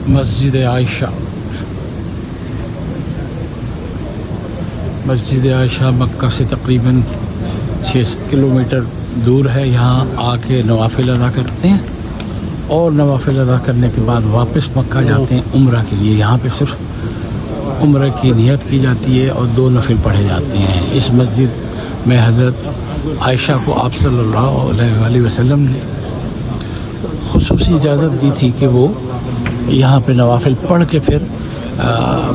مسجد عائشہ. مسجد عائشہ مکہ سے تقریباً 6 کلومیٹر دور ہے. یہاں آ کے نوافل ادا کرتے ہیں اور نوافل ادا کرنے کے بعد واپس مکہ جاتے ہیں عمرہ کے لیے. یہاں پہ صرف عمرہ کی نیت کی جاتی ہے اور 2 نفل پڑھے جاتے ہیں. اس مسجد میں حضرت عائشہ کو آپ صلی اللہ علیہ وآلہ وسلم نے خصوصی اجازت دی تھی کہ وہ یہاں پہ نوافل پڑھ کے پھر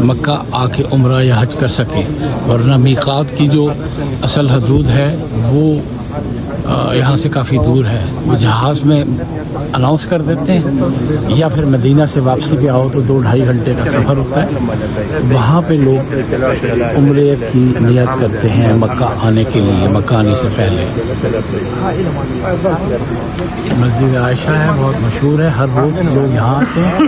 مکہ آ کے عمرہ یا حج کر سکیں، ورنہ میقات کی جو اصل حدود ہے وہ یہاں سے کافی دور ہے. وہ جہاز میں اناؤنس کر دیتے ہیں یا پھر مدینہ سے واپسی پہ آؤ تو 2-2.5 گھنٹے کا سفر ہوتا ہے. وہاں پہ لوگ عمرے کی نیت کرتے ہیں مکہ آنے کے لیے، مکہ آنے سے پہلے. مسجد عائشہ ہے، بہت مشہور ہے. ہر روز لوگ یہاں آتے ہیں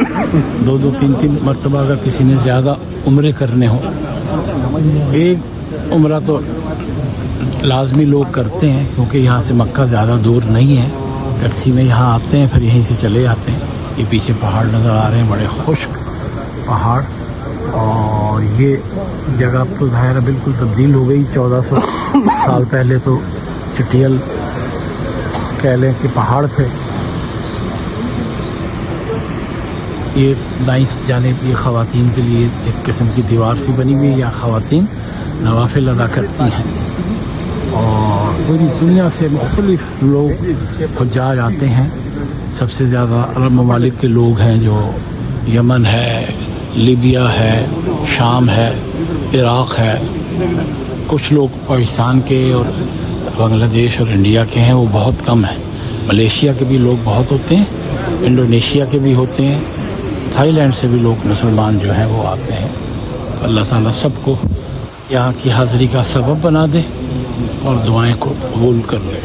2-2 3-3 مرتبہ اگر کسی نے زیادہ عمرے کرنے ہوں. ایک عمرہ تو لازمی لوگ کرتے ہیں کیونکہ یہاں سے مکہ زیادہ دور نہیں ہے. ٹیکسی میں یہاں آتے ہیں پھر یہیں سے چلے جاتے ہیں. یہ پیچھے پہاڑ نظر آ رہے ہیں، بڑے خشک پہاڑ. اور یہ جگہ تو ظاہر ہے بالکل تبدیل ہو گئی. 1400 سال پہلے تو چٹیل کہہ لیں کہ پہاڑ تھے. یہ دائیں جانب یہ خواتین کے لیے ایک قسم کی دیوار سی بنی ہوئی ہے. یا خواتین نوافل ادا کرتی ہیں اور پوری دنیا سے مختلف لوگ حجاج آتے ہیں. سب سے زیادہ عرب ممالک کے لوگ ہیں، جو یمن ہے، لیبیا ہے، شام ہے، عراق ہے. کچھ لوگ پاکستان کے اور بنگلہ دیش اور انڈیا کے ہیں، وہ بہت کم ہیں. ملیشیا کے بھی لوگ بہت ہوتے ہیں، انڈونیشیا کے بھی ہوتے ہیں، تھائی لینڈ سے بھی لوگ مسلمان جو ہیں وہ آتے ہیں. تو اللہ تعالیٰ سب کو یہاں کی حاضری کا سبب بنا دے اور دعائیں کو قبول کر لے.